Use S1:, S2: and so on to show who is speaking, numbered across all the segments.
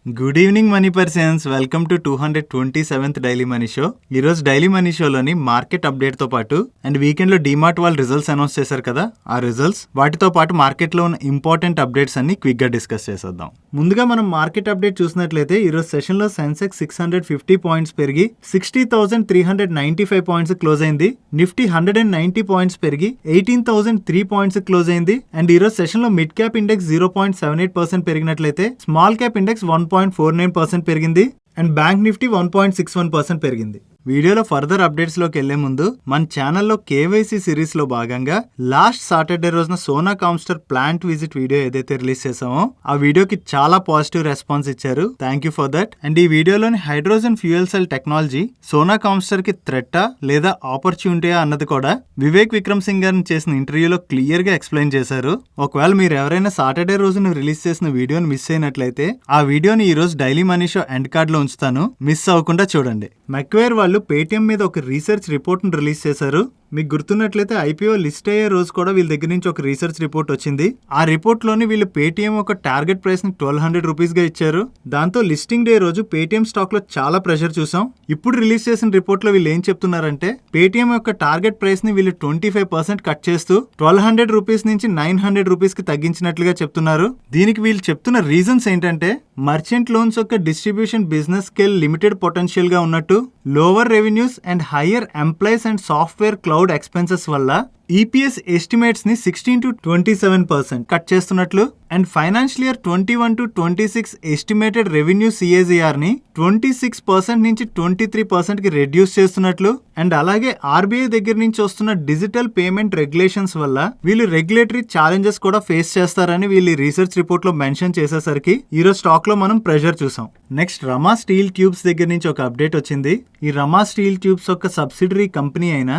S1: Good evening money persons, welcome to 227th daily money show. ఈ రోజు daily money షోలోని market update తో పాటు and weekend లో డిమార్ట్ వాళ్ళు రిజల్ట్స్ అనౌన్స్ చేశారు కదా, ఆ రిజల్ట్స్ వాటితో పాటు మార్కెట్ లో ఉన్న ఇంపార్టెంట్ అప్డేట్స్ అన్ని క్విక్ గా డిస్కస్ చేసేద్దాం. ముందుగా మనం మార్కెట్ అప్డేట్ చూసినట్లయితే ఈ రోజు సెషన్ లో సెన్సెక్స్ 650 పాయింట్స్ పెరిగి 60,395 పాయింట్స్ క్లోజ్ అయింది. నిఫ్టీ 190 పాయింట్స్ పెరిగి 18,003 పాయింట్స్ క్లోజ్ అయింది. అండ్ ఈ రోజు సెషన్ లో మిడ్ క్యాప్ ఇండెక్స్ 0.78% పెరిగినట్లయితే స్మాల్ క్యాప్ ఇండెక్స్ 1.49% పెరిగింది. అండ్ బ్యాంక్ నిఫ్టీ 1.61% పెరిగింది. వీడియోలో ఫర్దర్ అప్డేట్స్ లోకి వెళ్లే ముందు మన ఛానల్లో కేవైసీ సిరీస్ లో భాగంగా లాస్ట్ సాటర్డే రోజున Sona Comstar plant visit video ఏదైతే రిలీజ్ చేసామో ఆ వీడియోకి చాలా పాజిటివ్ రెస్పాన్స్ ఇచ్చారు. Thank you for that. And ఈ వీడియోలోని hydrogen fuel cell technology Sona Comstar కి థ్రెట్టా లేదా ఆపర్చునిటీయా అన్నది కూడా వివేక్ విక్రమ్ సింగ్ గారిని చేసిన ఇంటర్వ్యూలో క్లియర్ గా ఎక్స్ప్లెయిన్ చేశారు. ఒకవేళ మీరు ఎవరైనా సాటర్డే రోజున రిలీజ్ చేసిన వీడియోని మిస్ అయినట్లయితే ఆ వీడియోని ఈ రోజు daily money show end card లో ఉంచుతాను, మిస్ అవ్వకుండా చూడండి. మెక్వేర్ వాళ్ళు పేటిఎం మీద ఒక రీసెర్చ్ రిపోర్ట్ ను రిలీజ్ చేశారు. మీకు గుర్తున్నట్లయితే ఐపీఓ లిస్ట్ అయ్యే రోజు కూడా వీళ్ళ దగ్గర నుంచి ఒక రీసెర్చ్ రిపోర్ట్ వచ్చింది. ఆ రిపోర్ట్ లోని వీళ్ళు పేటిఎం ఒక టార్గెట్ ప్రైస్ ని 1200 రూపీస్ గా ఇచ్చారు. దాంతో లిస్టింగ్ డే రోజు పేటిఎం స్టాక్ లో చాలా ప్రెషర్ చూసాం. ఇప్పుడు రిలీజ్ చేసిన రిపోర్ట్ లో వీళ్ళు ఏం చెప్తున్నారంటే పేటిఎం యొక్క టార్గెట్ ప్రైస్ ని వీళ్ళు 25% కట్ చేస్తూ 1200 రూపీస్ నుంచి 900 రూపీస్ కి తగ్గించినట్లుగా చెప్తున్నారు. దీనికి వీళ్ళు చెప్తున్న రీజన్స్ ఏంటంటే మర్చెంట్ లోన్స్ యొక్క distribution business scale limited potential గా ఉన్నట్టు, lower revenues and higher employees and software cloud expenses వల్ల ఈపీఎస్ ఎస్టిమేట్స్ ని 16 to 27% కట్ చేస్తున్నట్లు, and financial year 21 to 26 estimated revenue CAGR ని 26% నుంచి 23% కి రెడ్యూస్ చేస్తున్నట్లు, అండ్ అలాగే ఆర్బీఐ దగ్గర నుంచి వస్తున్న డిజిటల్ పేమెంట్ రెగ్యులేషన్స్ వల్ల వీళ్ళు రెగ్యులేటరీ ఛాలెంజెస్ కూడా ఫేస్ చేస్తారని వీళ్ళు రీసెర్చ్ రిపోర్ట్ లో మెన్షన్ చేసేసరికి ఈరోజు స్టాక్ లో మనం ప్రెషర్ చూసాం. నెక్స్ట్ రమా స్టీల్ ట్యూబ్స్ దగ్గర నుంచి ఒక అప్డేట్ వచ్చింది. ఈ రమా స్టీల్ ట్యూబ్స్ యొక్క సబ్సిడరీ కంపెనీ అయిన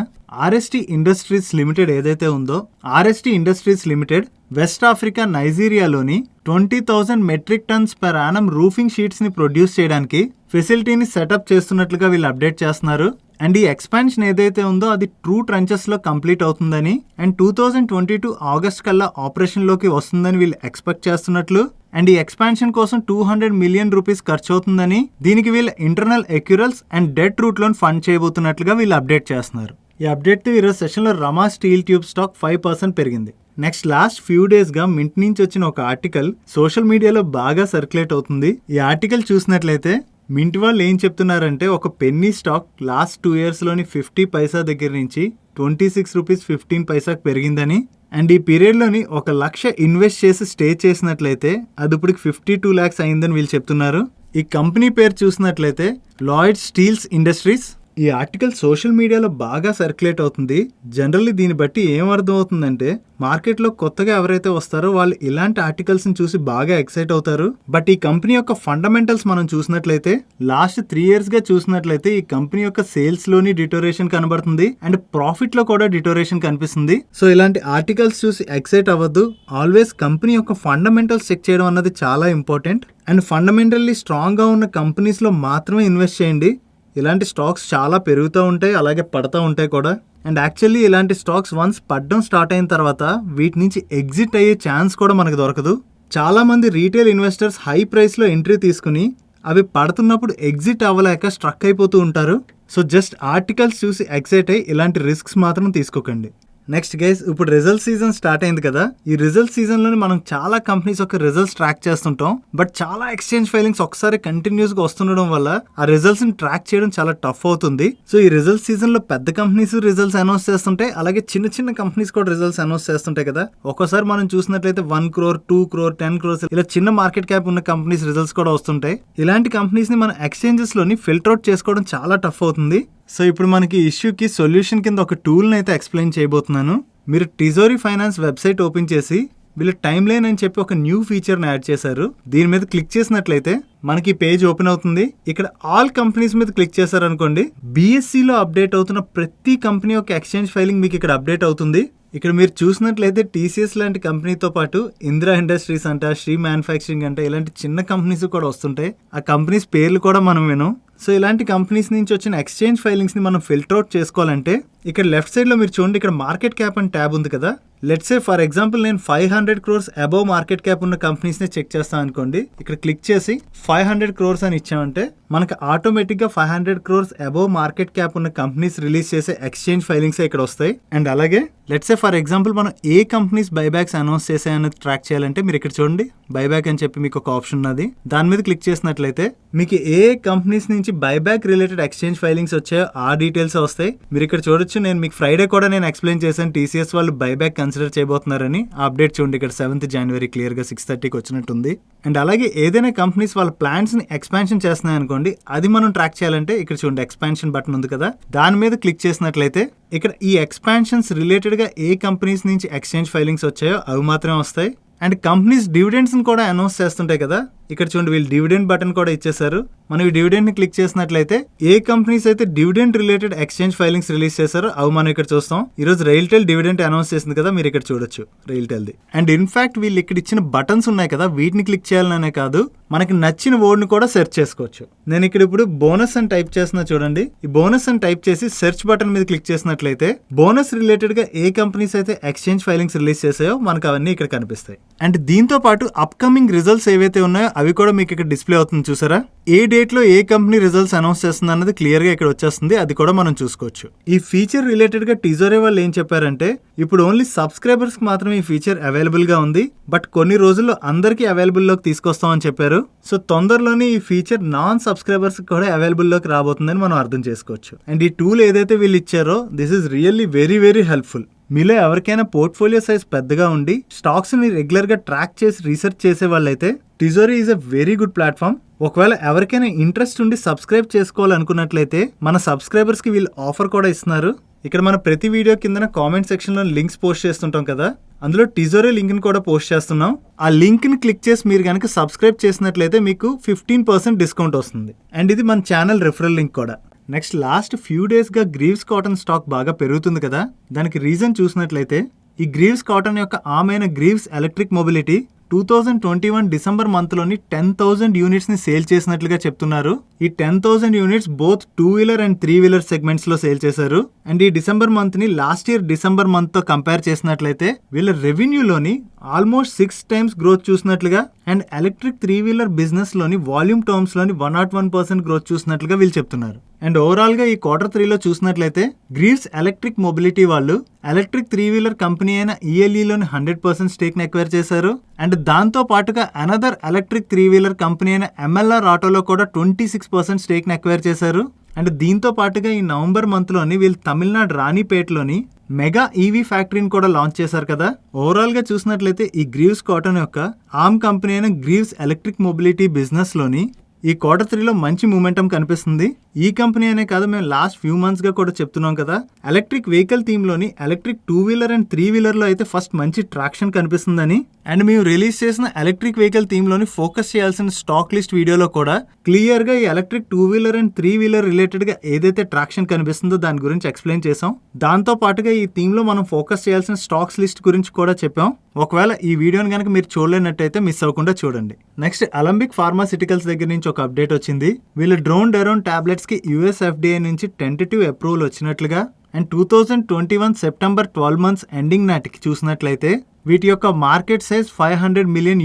S1: ఆర్ఎస్టీ ఇండస్ట్రీస్ లిమిటెడ్ ఏదైతే ఉందో, RST industries limited West Africa నైజీరియాలోని 20,000 metric tons per annum roofing sheets ని ప్రొడ్యూస్ చేయడానికి ఫెసిలిటీని సెటప్ చేస్తున్నట్లుగా వీళ్ళు అప్డేట్ చేస్తున్నారు. అండ్ ఈ ఎక్స్పాన్షన్ ఏదైతే ఉందో అది ట్రూ ట్రంచెస్ లో కంప్లీట్ అవుతుందని అండ్ 2022 ఆగస్ట్ కల్లా ఆపరేషన్ లోకి వస్తుందని వీళ్ళు ఎక్స్పెక్ట్ చేస్తున్నట్లు, అండ్ ఈ ఎక్స్పాన్షన్ కోసం 200 మిలియన్ రూపీస్ ఖర్చు అవుతుందని, దీనికి వీళ్ళ internal accruals and debt route loan fund చేయబోతున్నట్లుగా వీళ్ళు అప్డేట్ చేస్తున్నారు. ఈ అప్డేట్ తో ఈరోజు సెషన్ లో రమా స్టీల్ ట్యూబ్ స్టాక్ 5% పెరిగింది. నెక్స్ట్ లాస్ట్ ఫ్యూ డేస్ గా మింట్ నుంచి వచ్చిన ఒక ఆర్టికల్ సోషల్ మీడియాలో బాగా సర్క్యులేట్ అవుతుంది. ఈ ఆర్టికల్ చూసినట్లయితే మింట్ వాళ్ళు ఏం చెప్తున్నారంటే ఒక పెన్నీ స్టాక్ లాస్ట్ 2 years లోని 50 పైసా దగ్గర నుంచి 26 రూపీస్ 15 పైసాకి పెరిగిందని, అండ్ ఈ పీరియడ్ లోని 1 లక్ష ఇన్వెస్ట్ చేసి స్టే చేసినట్లయితే అది ఇప్పుడు 52 lakhs అయిందని వీళ్ళు చెప్తున్నారు. ఈ కంపెనీ పేరు చూసినట్లయితే లాయిడ్ స్టీల్స్ ఇండస్ట్రీస్. ఈ ఆర్టికల్ సోషల్ మీడియాలో బాగా సర్క్యులేట్ అవుతుంది. జనరల్లీ దీన్ని బట్టి ఏం అర్థం అవుతుందంటే మార్కెట్లో కొత్తగా ఎవరైతే వస్తారో వాళ్ళు ఇలాంటి ఆర్టికల్స్ ని చూసి బాగా ఎక్సైట్ అవుతారు. బట్ ఈ కంపెనీ యొక్క ఫండమెంటల్స్ మనం చూసినట్లయితే లాస్ట్ 3 years గా చూసినట్లయితే ఈ కంపెనీ యొక్క సేల్స్ లోని డిటోరేషన్ కనబడుతుంది అండ్ ప్రాఫిట్ లో కూడా డిటోరేషన్ కనిపిస్తుంది. సో ఇలాంటి ఆర్టికల్స్ చూసి ఎక్సైట్ అవ్వద్దు. ఆల్వేస్ కంపెనీ యొక్క ఫండమెంటల్స్ చెక్ చేయడం అన్నది చాలా ఇంపార్టెంట్. అండ్ ఫండమెంటల్లీ స్ట్రాంగ్ గా ఉన్న కంపెనీస్ లో మాత్రమే ఇన్వెస్ట్ చేయండి. ఇలాంటి స్టాక్స్ చాలా పెరుగుతూ ఉంటాయి, అలాగే పడుతూ ఉంటాయి కూడా. అండ్ యాక్చువల్లీ ఇలాంటి స్టాక్స్ వన్స్ పడడం స్టార్ట్ అయిన తర్వాత వీటి నుంచి ఎగ్జిట్ అయ్యే ఛాన్స్ కూడా మనకు దొరకదు. చాలా మంది రీటైల్ ఇన్వెస్టర్స్ హై ప్రైస్ లో ఎంట్రీ తీసుకుని అవి పడుతున్నప్పుడు ఎగ్జిట్ అవ్వలేక స్ట్రక్ అయిపోతూ ఉంటారు. సో జస్ట్ ఆర్టికల్స్ చూసి ఎక్సైట్ అయ్యి ఇలాంటి రిస్క్స్ మాత్రం తీసుకోకండి. నెక్స్ట్ గైస్, ఇప్పుడు రిజల్ట్ సీజన్ స్టార్ట్ అయింది కదా. ఈ రిజల్ట్ సీజన్ లోని మనం చాలా కంపెనీస్ యొక్క రిజల్ట్స్ ట్రాక్ చేస్తుంటాం. బట్ చాలా ఎక్స్చేంజ్ ఫైలింగ్స్ ఒకసారి కంటిన్యూస్ గా వస్తుండడం వల్ల ఆ రిజల్ట్స్ ని ట్రాక్ చేయడం చాలా టఫ్ అవుతుంది. సో ఈ రిజల్ట్ సీజన్ లో పెద్ద కంపెనీస్ రిజల్ట్స్ అనౌన్స్ చేస్తుంటాయి, అలాగే చిన్న చిన్న కంపెనీస్ కూడా రిజల్ట్స్ అనౌన్స్ చేస్తుంటాయి కదా. ఒక్కోసారి మనం చూసినట్లయితే 1 crore 2 crore 10 crores ఇలా చిన్న మార్కెట్ క్యాప్ ఉన్న కంపెనీస్ రిజల్ట్స్ కూడా వస్తుంటాయి. ఇలాంటి కంపెనీస్ ని మనం ఎక్స్చేంజెస్ లోని ఫిల్టర్ అవుట్ చేసుకోవడం చాలా టఫ్ అవుతుంది. సో ఇప్పుడు మనకి ఇష్యూకి సొల్యూషన్ కింద ఒక టూల్ని అయితే ఎక్స్ప్లెయిన్ చేయబోతున్నాను. మీరు టిజోరీ ఫైనాన్స్ వెబ్సైట్ ఓపెన్ చేసి వీళ్ళు టైమ్ లైన్ అని చెప్పి ఒక న్యూ ఫీచర్ని యాడ్ చేశారు. దీని మీద క్లిక్ చేసినట్లయితే మనకి పేజ్ ఓపెన్ అవుతుంది. ఇక్కడ ఆల్ కంపెనీస్ మీద క్లిక్ చేశారనుకోండి, బీఎస్సీలో అప్డేట్ అవుతున్న ప్రతి కంపెనీ యొక్క ఎక్స్చేంజ్ ఫైలింగ్ మీకు ఇక్కడ అప్డేట్ అవుతుంది. ఇక్కడ మీరు చూసినట్లయితే టీసీఎస్ లాంటి కంపెనీతో పాటు ఇందిరా ఇండస్ట్రీస్ అంట, శ్రీ మ్యానుఫ్యాక్చరింగ్ అంట ఇలాంటి చిన్న కంపెనీస్ కూడా వస్తుంటాయి. ఆ కంపెనీస్ పేర్లు కూడా మనం వినం. సో ఇలాంటి కంపెనీస్ నుంచి వచ్చిన ఎక్స్చేంజ్ ఫైలింగ్స్ ని మనం ఫిల్టర్ అవుట్ చేసుకోవాలంటే ఇక్కడ లెఫ్ట్ సైడ్ లో మీరు చూడండి, ఇక్కడ మార్కెట్ క్యాప్ అని ట్యాబ్ ఉంది కదా. లెట్స్ సే ఫర్ ఎగ్జాంపుల్ నేను 500 crores అబౌవ్ మార్కెట్ క్యాప్ ఉన్న కంపెనీస్ ని చెక్ చేస్తాను అనుకోండి. ఇక్కడ క్లిక్ చేసి 500 crores అని ఇచ్చామంటే మనకి ఆటోమేటిక్ గా 500 crores అబౌవ్ మార్కెట్ క్యాప్ ఉన్న కంపెనీస్ రిలీజ్ చేసే ఎక్స్చేంజ్ ఫైలింగ్స్ ఇక్కడ వస్తాయి. అండ్ అలాగే లెట్స్ సే ఫర్ ఎగ్జాంపుల్ మనం ఏ కంపెనీస్ బైబ్యాక్స్ అనౌన్స్ చేసాయని ట్రాక్ చేయాలంటే మీరు ఇక్కడ చూడండి, బైబ్యాక్ అని చెప్పి మీకు ఒక ఆప్షన్ ఉన్నది. దాని మీద క్లిక్ చేసినట్లయితే మీకు ఏ కంపెనీస్ నుంచి బైబ్యాక్ రిలేటెడ్ ఎక్స్చేంజ్ ఫైలింగ్స్ వచ్చాయో ఆ డీటెయిల్స్ వస్తాయి. మీరు ఇక్కడ చూడొచ్చు, నేను మీకు ఫ్రైడే కూడా నేను ఎక్స్ప్లెయిన్ చేశాను TCS వాళ్ళు బైబ్యాక్ కన్సిడర్ చేయబోతున్నారని. ఆ అప్డేట్ చూడండి, ఇక్కడ 7th January క్లియర్ గా 6:30కి వచ్చినట్టుంది. అండ్ అలాగే ఏదైనా కంపెనీస్ వాళ్ళ ప్లాన్స్ ని ఎక్స్పాన్షన్ చేస్తున్నాయి అనుకోండి, అది మనం ట్రాక్ చేయాలంటే ఇక్కడ చూడండి ఎక్స్పాన్షన్ బటన్ ఉంది కదా, దాని మీద క్లిక్ చేసినట్లయితే ఇక్కడ ఈ ఎక్స్పాన్షన్స్ రిలేటెడ్ గా ఏ కంపెనీస్ నుంచి ఎక్స్చేంజ్ ఫైలింగ్స్ వచ్చాయో అవి మాత్రమే వస్తాయి. అండ్ కంపెనీస్ డివిడెండ్స్ కూడా అనౌన్స్ చేస్తుంటాయి కదా, ఇక్కడ చూడండి వీళ్ళు డివిడెండ్ బటన్ కూడా ఇచ్చేసారు. మనం ఈ డివిడెండ్ ని క్లిక్ చేసినట్లయితే ఏ కంపెనీస్ అయితే dividend related exchange filings release చేశారో అవి మనం ఇక్కడ చూస్తాం. ఈ రోజు రైల్టెల్ డివిడెండ్ అనౌన్స్ చేసింది కదా, మీరు ఇక్కడ చూడొచ్చు రైల్టెల్ది. అండ్ ఇన్ఫాక్ట్ వీళ్ళు ఇక్కడ ఇచ్చిన బటన్స్ ఉన్నాయి కదా, వీటిని క్లిక్ చేయాలనే కాదు, మనకి నచ్చిన వర్డ్ ని కూడా సెర్చ్ చేసుకోవచ్చు. నేను ఇక్కడ ఇప్పుడు బోనస్ అని టైప్ చేస్తున్నా చూడండి. ఈ బోనస్ అని టైప్ చేసి సెర్చ్ బటన్ మీద క్లిక్ చేసినట్లయితే బోనస్ రిలేటెడ్ గా ఏ కంపెనీస్ అయితే ఎక్స్చేంజ్ ఫైలింగ్స్ రిలీజ్ చేసాయో మనకు అవన్నీ ఇక్కడ కనిపిస్తాయి. అండ్ దీంతో పాటు అప్కమింగ్ రిజల్ట్స్ ఏవైతే ఉన్నాయో అవి కూడా మీకు ఇక్కడ డిస్ప్లే అవుతుంది చూసారా. ఏ డేట్ లో ఏ కంపెనీ రిజల్ట్స్ అనౌన్స్ చేస్తుంది అన్నది క్లియర్ గా ఇక్కడ వచ్చేస్తుంది, అది కూడా మనం చూసుకోవచ్చు. ఈ ఫీచర్ రిలేటెడ్ గా టిజోరే వాళ్ళు ఏం చెప్పారంటే ఇప్పుడు ఓన్లీ సబ్స్క్రైబర్స్ కి మాత్రమే ఈ ఫీచర్ అవైలబుల్ గా ఉంది, బట్ కొన్ని రోజుల్లో అందరికీ అవైలబుల్ లోకి తీసుకొస్తామని చెప్పారు. సో తొందరలోనే ఈ ఫీచర్ నాన్ సబ్స్క్రైబర్స్ కూడా అవైలబుల్ లోకి రాబోతుందని మనం అర్థం చేసుకోవచ్చు. అండ్ ఈ టూల్ ఏదైతే వీళ్ళు ఇచ్చారో this is really very very helpful. మీలో ఎవరికైనా పోర్ట్ఫోలియో సైజ్ పెద్దగా ఉండి స్టాక్స్ ని రెగ్యులర్ గా ట్రాక్ చేసి రీసెర్చ్ చేసే వాళ్ళైతే Tijori is a very good platform. ఒకవేళ ఎవరికైనా ఇంట్రెస్ట్ ఉండి సబ్స్క్రైబ్ చేసుకోవాలనుకున్నట్లయితే మన సబ్స్క్రైబర్స్ కి వీళ్ళు ఆఫర్ కూడా ఇస్తున్నారు. ఇక్కడ మన ప్రతి వీడియో కింద కామెంట్ సెక్షన్ లో లింక్స్ పోస్ట్ చేస్తుంటాం కదా, అందులో టిజోరీ లింక్ ని కూడా పోస్ట్ చేస్తున్నాం. ఆ లింక్ ని క్లిక్ చేసి మీరు కనుక సబ్స్క్రైబ్ చేసినట్లయితే మీకు 15% డిస్కౌంట్ వస్తుంది. అండ్ ఇది మన ఛానల్ రిఫరల్ లింక్ కూడా. నెక్స్ట్ లాస్ట్ ఫ్యూ డేస్ గా గ్రీవ్స్ కాటన్ స్టాక్ బాగా పెరుగుతుంది కదా, దానికి రీజన్ చూసినట్లయితే ఈ గ్రీవ్స్ కాటన్ యొక్క ఆమెన Greaves electric mobility 2021 December month లోని 10,000 యూనిట్స్ ని సేల్ చేసినట్లుగా చెప్తున్నారు. ఈ 10,000 units both 2-wheeler and 3-wheeler segments లో సేల్ చేశారు. అండ్ ఈ డిసెంబర్ మంత్ ని లాస్ట్ ఇయర్ డిసెంబర్ మంత్ తో కంపేర్ చేసినట్లయితే వీళ్ళ రెవెన్యూలోని ఆల్మోస్ట్ 6 times గ్రోత్ చూసినట్లుగా అండ్ ఎలక్ట్రిక్ 3-wheeler బిజినెస్ లోని వాల్యూమ్ టర్మ్స్ లోని 101% గ్రోత్ చూసినట్లుగా వీళ్ళు చెప్తున్నారు. అండ్ ఓవరాల్ గా ఈ Q3 లో చూసినట్లయితే గ్రీవ్స్ ఎలక్ట్రిక్ మొబిలిటీ వాళ్ళు ఎలక్ట్రిక్ 3-wheeler కంపెనీ అయిన ELE లోని 100% స్టేక్ ని ఎక్వైర్ చేశారు. అండ్ దాంతో పాటుగా అనదర్ ఎలక్ట్రిక్ 3-wheeler కంపెనీ అయిన MLR ఆటోలో కూడా 26% స్టేక్ ని ఎక్వైర్ చేశారు. అండ్ దీంతో పాటుగా ఈ నవంబర్ మంత్ లోని వీళ్ళు తమిళనాడు రాణిపేటలోని మెగా ఈవీ ఫ్యాక్టరీని కూడా లాంచ్ చేశారు కదా. ఓవరాల్ గా చూసినట్లయితే ఈ గ్రీవ్స్ కాటన్ యొక్క ఆర్మ్ కంపెనీ అయిన గ్రీవ్స్ ఎలక్ట్రిక్ మొబిలిటీ బిజినెస్ లోని ఈ Q3 లో మంచి మూమెంటం కనిపిస్తుంది. ఈ కంపెనీ అనే కాదు, మేము లాస్ట్ ఫ్యూ మంత్స్ గా కూడా చెప్తున్నాం కదా, ఎలక్ట్రిక్ వెహికల్ థీమ్ లోని ఎలక్ట్రిక్ 2-wheeler అండ్ 3-wheeler లో అయితే ఫస్ట్ మంచి ట్రాక్షన్ కనిపిస్తుందని. అండ్ మేము రిలీజ్ చేసిన ఎలక్ట్రిక్ వెహికల్ థీమ్ లోని ఫోకస్ చేయాల్సిన స్టాక్ లిస్ట్ వీడియోలో కూడా క్లియర్ గా ఈ electric 2-wheeler and 3-wheeler related గా ఏదైతే ట్రాక్షన్ కనిపిస్తుందో దాని గురించి ఎక్స్ప్లెయిన్ చేసాం. దాంతో పాటుగా ఈ థీమ్ లో మనం ఫోకస్ చేయాల్సిన స్టాక్స్ లిస్ట్ గురించి కూడా చెప్పాం. ఒకవేళ ఈ వీడియోని కనుక మీరు చూడలేనట్టయితే మిస్ అవ్వకుండా చూడండి. నెక్స్ట్ అలంబిక్ ఫార్మాసిటికల్స్ దగ్గర నుంచి ఒక అప్డేట్ వచ్చింది. వీళ్ళు డ్రోన్ డెరోన్ టాబ్లెట్స్ కి US FDA నుంచి టెంటేటివ్ అప్రూవల్ వచ్చినట్లుగా అండ్ 2021 సెప్టెంబర్ 12 months ఎండింగ్ నాటికి చూసినట్లయితే వీటి యొక్క మార్కెట్ సైజ్ $500 million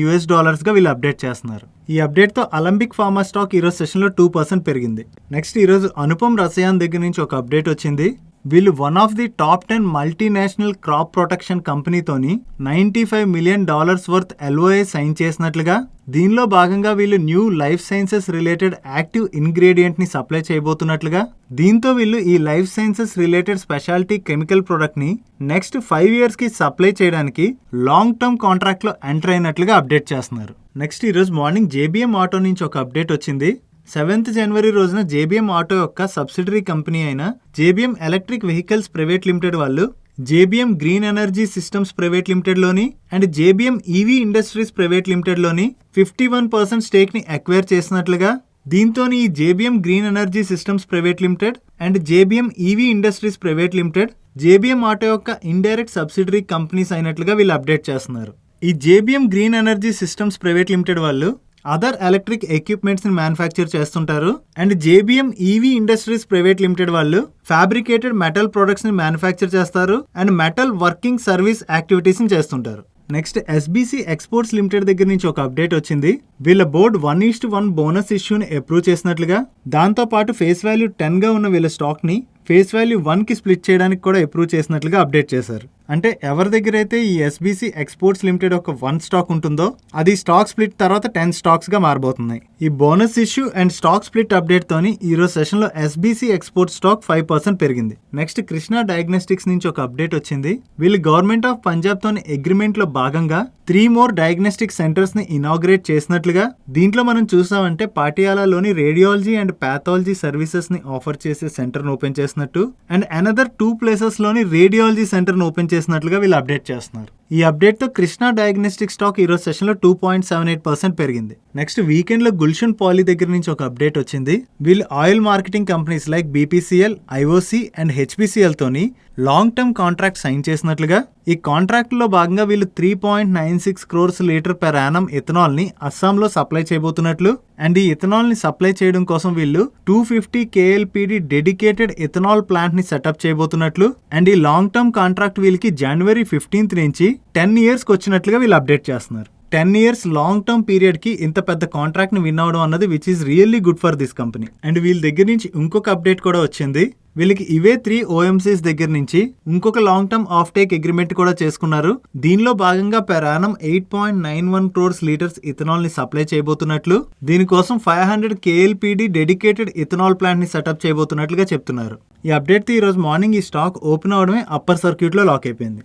S1: గా వీళ్ళు అప్డేట్ చేస్తున్నారు. ఈ అప్డేట్ తో అలంబిక్ ఫార్మా స్టాక్ ఈరోజు సెషన్ లో 2% పెరిగింది. నెక్స్ట్ ఈరోజు అనుపమ్ రసాయన్ దగ్గర నుంచి ఒక అప్డేట్ వచ్చింది. వీళ్ళు one of the top 10 multinational crop protection కంపెనీతోని $95 million వర్త్ LOA సైన్ చేసినట్లుగా, దీనిలో భాగంగా వీళ్ళు new life sciences related active ingredient ని సప్లై చేయబోతున్నట్లుగా, దీంతో వీళ్ళు ఈ life sciences related speciality chemical product ని నెక్స్ట్ 5 years కి సప్లై చేయడానికి లాంగ్ టర్మ్ కాంట్రాక్ట్ లో ఎంటర్ అయినట్లుగా అప్డేట్ చేస్తున్నారు. నెక్స్ట్ ఈరోజు మార్నింగ్ JBM ఆటో నుంచి ఒక అప్డేట్ వచ్చింది. 7th January రోజున JBM ఆటో యొక్క సబ్సిడరీ కంపెనీ అయిన JBM electric vehicles private limited వాళ్ళు JBM green energy systems private limited లోని and JBM EV industries private limited లోని 51% స్టేక్ ని అక్వైర్ చేసినట్లుగా, దీంతో ఈ JBM green energy systems private limited and JBM EV industries private limited JBM auto యొక్క indirect subsidiary companies అయినట్లుగా వీళ్ళు update చేస్తున్నారు. ఈ JBM green energy systems private limited వాళ్ళు అదర్ ఎలక్ట్రిక్ ఎక్విప్మెంట్స్ ని మ్యానుఫ్యాక్చర్ చేస్తుంటారు. And JBM EV industries private limited వాళ్ళు fabricated metal products ని మ్యానుఫ్యాక్చర్ చేస్తారు and metal working service activities ని చేస్తుంటారు. నెక్స్ట్ SBC ఎక్స్పోర్ట్స్ లిమిటెడ్ దగ్గర నుంచి ఒక అప్డేట్ వచ్చింది. వీళ్ళ బోర్డ్ 1:1 బోనస్ ఇష్యూని అప్రూవ్ చేసినట్లుగా, దాంతో పాటు ఫేస్ వాల్యూ 10 గా ఉన్న వీళ్ళ స్టాక్ ని ఫేస్ వాల్యూ 1 కి స్ప్లిట్ చేయడానికి కూడా అప్రూవ్ చేసినట్లుగా అప్డేట్ చేశారు. అంటే ఎవరి దగ్గర అయితే ఈ SBC ఎక్స్పోర్ట్స్ లిమిటెడ్ ఒక 1 స్టాక్ ఉంటుందో అది స్టాక్ స్ప్లిట్ తర్వాత 10 స్టాక్స్ గా మారబోతున్నాయి. ఈ bonus issue and stock split update తోని ఈ రోజు సెషన్ లో SBC ఎక్స్పోర్ట్ స్టాక్ 5% పెరిగింది. నెక్స్ట్ కృష్ణ డయాగ్నోస్టిక్స్ నుంచి ఒక అప్డేట్ వచ్చింది. వీళ్ళు గవర్నమెంట్ ఆఫ్ పంజాబ్ తోని అగ్రిమెంట్ లో భాగంగా 3 more డయాగ్నోస్టిక్ సెంటర్స్ ని ఇనాగ్రేట్ చేసినట్లుగా, దీంట్లో మనం చూసామంటే పాటియాలాలోని రేడియాలజీ అండ్ పాథాలజీ సర్వీసెస్ ని ఆఫర్ చేసే సెంటర్ ని ఓపెన్ చేసినట్టు అండ్ అనదర్ 2 ప్లేసెస్ లోని రేడియాలజీ సెంటర్ ని ఓపెన్ చేసినట్లుగా వీళ్ళు అప్డేట్ చేస్తున్నారు. ఈ అప్డేట్ తో కృష్ణ డయాగ్నోస్టిక్ స్టాక్ ఈ రోజు సెషన్ లో 2.78% పెరిగింది. నెక్స్ట్ వీకెండ్ లో గుల్షన్ పాలీ దగ్గర నుంచి ఒక అప్డేట్ వచ్చింది. వీళ్ళు oil marketing companies like BPCL, IOC and HPCL తోని లాంగ్ టర్మ్ కాంట్రాక్ట్ సైన్ చేసినట్లుగా, ఈ కాంట్రాక్ట్ లో భాగంగా వీళ్ళు 3.96 crores litre per Yanam ethanol ని అస్సాంలో సప్లై చేయబోతున్నట్లు అండ్ ఈ ఇథనాల్ ని సప్లై చేయడం కోసం వీళ్ళు 250 KLPD డెడికేటెడ్ ఇథనాల్ ప్లాంట్ ని సెటప్ చేయబోతున్నట్లు అండ్ ఈ లాంగ్ టర్మ్ కాంట్రాక్ట్ వీళ్ళకి January 15th నుంచి 10 years కి వచ్చినట్లుగా వీళ్ళు అప్డేట్ చేస్తున్నారు. 10 years లాంగ్ టర్మ్ పీరియడ్ కి ఇంత పెద్ద కాంట్రాక్ట్ ని విన్ అవడం అన్నది which is really good for this company. And వీళ్ళ దగ్గర నుంచి ఇంకొక అప్డేట్ కూడా వచ్చింది. వీళ్ళకి ఇవే 3 OMCs దగ్గర నుంచి ఇంకొక long term of take agreement కూడా చేసుకున్నారు. దీనిలో భాగంగా per Yanam 8.91 crores litres ethanol ని సప్లై చేయబోతున్నట్లు, దీనికోసం 500 KLPD డెడికేటెడ్ ఇథనాల్ ప్లాంట్ ని సెటప్ చేయబోతున్నట్లుగా చెప్తున్నారు. ఈ అప్డేట్ తో ఈ రోజు మార్నింగ్ ఈ స్టాక్ ఓపెన్ అవడమే అప్పర్ సర్క్యూట్ లో లాక్ అయిపోయింది.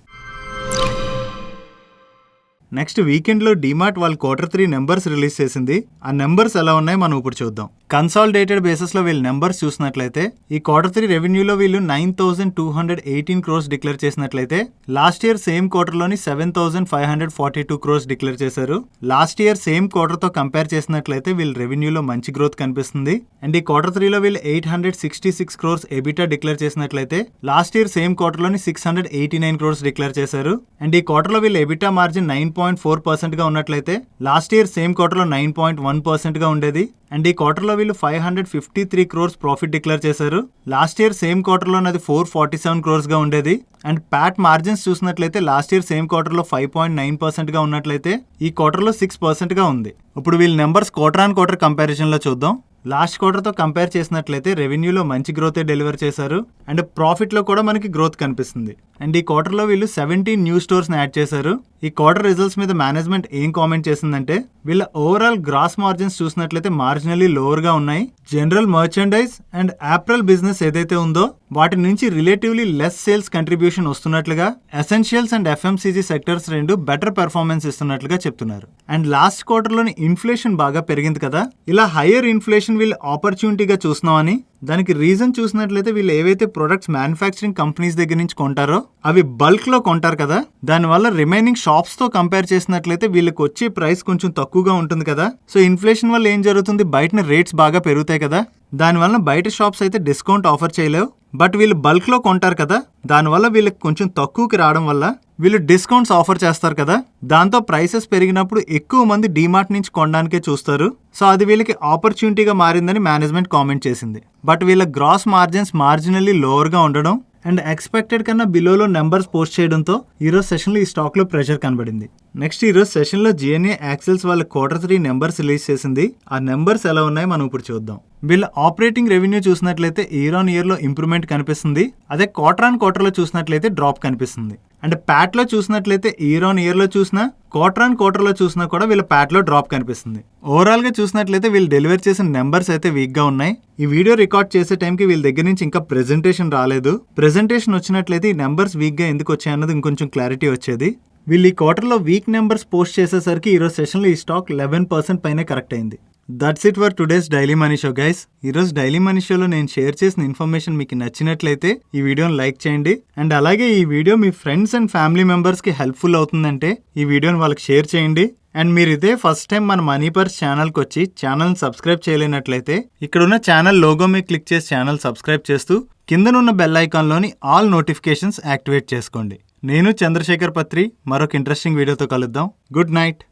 S1: నెక్స్ట్ వీకెండ్ లో డిమార్ట్ వాళ్ళ Q3 నెంబర్స్ రిలీజ్ చేసింది. ఆ నెంబర్స్ ఎలా ఉన్నాయి మనం ఇప్పుడు చూద్దాం. కన్సాలిడేటెడ్ బేసిస్ లో వీళ్ళ నెంబర్స్ చూసినట్లయితే ఈ Q3 రెవెన్యూలో వీళ్ళు 9,218 crores డిక్లేర్ చేసినట్లయితే లాస్ట్ ఇయర్ సేమ్ క్వార్టర్ లోని 7,542 crores డిక్లేర్ చేశారు. లాస్ట్ ఇయర్ సేమ్ క్వార్టర్ తో కంపేర్ చేసినట్లయితే వీళ్ళ రెవెన్యూలో మంచి గ్రోత్ కనిపిస్తుంది. అండ్ ఈ Q3 లో వీళ్ళు 866 crores ఎబిటా డిక్లేర్ చేసినట్లయితే లాస్ట్ ఇయర్ సేమ్ క్వార్టర్ లోని 689 crores డిక్లేర్ చేశారు. అండ్ ఈ క్వార్టర్ లో వీళ్ళ ఎబిటా మార్జిన్ 9.4% గా ఉన్నట్లయితే లాస్ట్ ఇయర్ సేమ్ క్వార్టర్ లో 9.1% గా ఉండేది. అండ్ ఈ క్వార్టర్ లో వీళ్ళు 553 crores ప్రాఫిట్ డిక్లేర్ చేశారు. లాస్ట్ ఇయర్ సేమ్ క్వార్టర్ లో అది 447 crores గా ఉండేది. అండ్ ప్యాట్ మార్జిన్స్ చూసినట్లయితే లాస్ట్ ఇయర్ సేమ్ క్వార్టర్ లో 5.9% గా ఉన్నట్లయితే ఈ క్వార్టర్ లో 6% గా ఉంది. ఇప్పుడు వీళ్ళ numbers quarter on quarter comparison లో చూద్దాం. లాస్ట్ క్వార్టర్ తో కంపేర్ చేసినట్లయితే రెవెన్యూలో మంచి గ్రోత్ డెలివర్ చేశారు అండ్ ప్రాఫిట్ లో కూడా మనకి గ్రోత్ కనిపిస్తుంది. అండ్ ఈ క్వార్టర్ లో వీళ్ళు 17 న్యూ స్టోర్స్ ని యాడ్ చేశారు. ఈ క్వార్టర్ రిజల్ట్స్ మీద మేనేజ్మెంట్ ఏం కామెంట్ చేసిందంటే వీళ్ళ ఓవరాల్ గ్రాస్ మార్జిన్స్ చూసినట్లయితే మార్జినల్లీ లోవర్ గా ఉన్నాయి. General merchandise and apparel business ఏదైతే ఉందో వాటి నుంచి రిలేటివ్లీ లెస్ సేల్స్ కంట్రిబ్యూషన్ వస్తున్నట్లుగా, ఎసెన్షియల్స్ అండ్ FMCG సెక్టర్స్ రెండు బెటర్ పెర్ఫార్మెన్స్ ఇస్తున్నట్లుగా చెప్తున్నారు. అండ్ లాస్ట్ క్వార్టర్ లోని ఇన్ఫ్లేషన్ బాగా పెరిగింది కదా, ఇలా హైయర్ ఇన్ఫ్లేషన్ వీళ్ళు ఆపర్చునిటీగా చూస్తున్నామని, దానికి రీజన్ చూసినట్లయితే వీళ్ళు ఏవైతే ప్రొడక్ట్స్ మ్యానుఫ్యాక్చరింగ్ కంపెనీస్ దగ్గర నుంచి కొంటారో అవి బల్క్ లో కొంటారు కదా, దానివల్ల రిమైనింగ్ షాప్స్ తో కంపేర్ చేసినట్లయితే వీళ్ళకి వచ్చే ప్రైస్ కొంచెం తక్కువగా ఉంటుంది కదా. సో ఇన్ఫ్లేషన్ వల్ల ఏం జరుగుతుంది, బయట రేట్స్ బాగా పెరుగుతాయి కదా, దానివల్ల బయట షాప్స్ అయితే డిస్కౌంట్ ఆఫర్ చేయలేవు. బట్ వీళ్ళు బల్క్ లో కొంటారు కదా, దానివల్ల వీళ్ళకి కొంచెం తక్కువకి రావడం వల్ల వీళ్ళు డిస్కౌంట్స్ ఆఫర్ చేస్తారు కదా, దాంతో ప్రైసెస్ పెరిగినప్పుడు ఎక్కువ మంది డిమార్ట్ నుంచి కొనడానికే చూస్తారు. సో అది వీళ్ళకి ఆపర్చునిటీగా మారిందని మేనేజ్మెంట్ కామెంట్ చేసింది. బట్ వీళ్ళ గ్రాస్ మార్జిన్స్ మార్జినల్లీ లోవర్ గా ఉండడం అండ్ ఎక్స్పెక్టెడ్ కన్నా బిలోలో నెంబర్స్ పోస్ట్ చేయడంతో ఈరోజు సెషన్లో ఈ స్టాక్ లో ప్రెషర్ కనబడింది. నెక్స్ట్ ఈరోజు సెషన్లో GNA యాక్సెల్స్ వాళ్ళ Q3 నెంబర్స్ రిలీజ్ చేసింది. ఆ నెంబర్స్ ఎలా ఉన్నాయో మనం ఇప్పుడు చూద్దాం. వీళ్ళ ఆపరేటింగ్ రెవెన్యూ చూసినట్లయితే ఇయర్ ఆన్ ఇయర్ లో ఇంప్రూవ్మెంట్ కనిపిస్తుంది. అదే క్వార్టర్ ఆన్ క్వార్టర్ లో చూసినట్లయితే డ్రాప్ కనిపిస్తుంది. అండ్ ప్యాట్ లో చూసినట్లయితే ఇయర్ ఆన్ ఇయర్ లో చూసినా, క్వార్టర్ ఆన్ క్వార్టర్ లో చూసినా కూడా వీళ్ళ ప్యాట్ లో డ్రాప్ కనిపిస్తుంది. ఓవరాల్ గా చూసినట్లయితే వీళ్ళు డెలివర్ చేసిన నెంబర్స్ అయితే వీక్ గా ఉన్నాయి. ఈ వీడియో రికార్డ్ చేసే టైంకి వీళ్ళ దగ్గర నుంచి ఇంకా ప్రెజెంటేషన్ రాలేదు. ప్రెజెంటేషన్ వచ్చినట్లయితే ఈ నెంబర్స్ వీక్ గా ఎందుకు వచ్చాయన్నది ఇంకొంచెం క్లారిటీ వచ్చేది. వీళ్ళు ఈ క్వార్టర్లో వీక్ నెంబర్స్ పోస్ట్ చేసేసరికి ఈరోజు సెషన్లో ఈ స్టాక్ 11% పైనే కరెక్ట్ అయింది. That's it for today's daily money show guys. ఈరోజు డైలీ మనీ షోలో నేను షేర్ చేసిన ఇన్ఫర్మేషన్ మీకు నచ్చినట్లయితే ఈ వీడియోని లైక్ చేయండి. అండ్ అలాగే ఈ video me friends and family మెంబర్స్కి హెల్ప్ఫుల్ అవుతుందంటే ఈ వీడియోని వాళ్ళకి షేర్ చేయండి. అండ్ మీరు ఇదే ఫస్ట్ టైం మన మనీ పర్స్ ఛానల్కి వచ్చి ఛానల్ని సబ్స్క్రైబ్ చేయలేనట్లయితే ఇక్కడున్న ఛానల్ లోగో మీద క్లిక్ చేసి ఛానల్ సబ్స్క్రైబ్ చేస్తూ కిందనున్న బెల్ ఐకాన్లోని ఆల్ నోటిఫికేషన్స్ యాక్టివేట్ చేసుకోండి. నేను చంద్రశేఖర్ పత్రి మరొక ఇంట్రెస్టింగ్ వీడియోతో కలుద్దాం. Good night.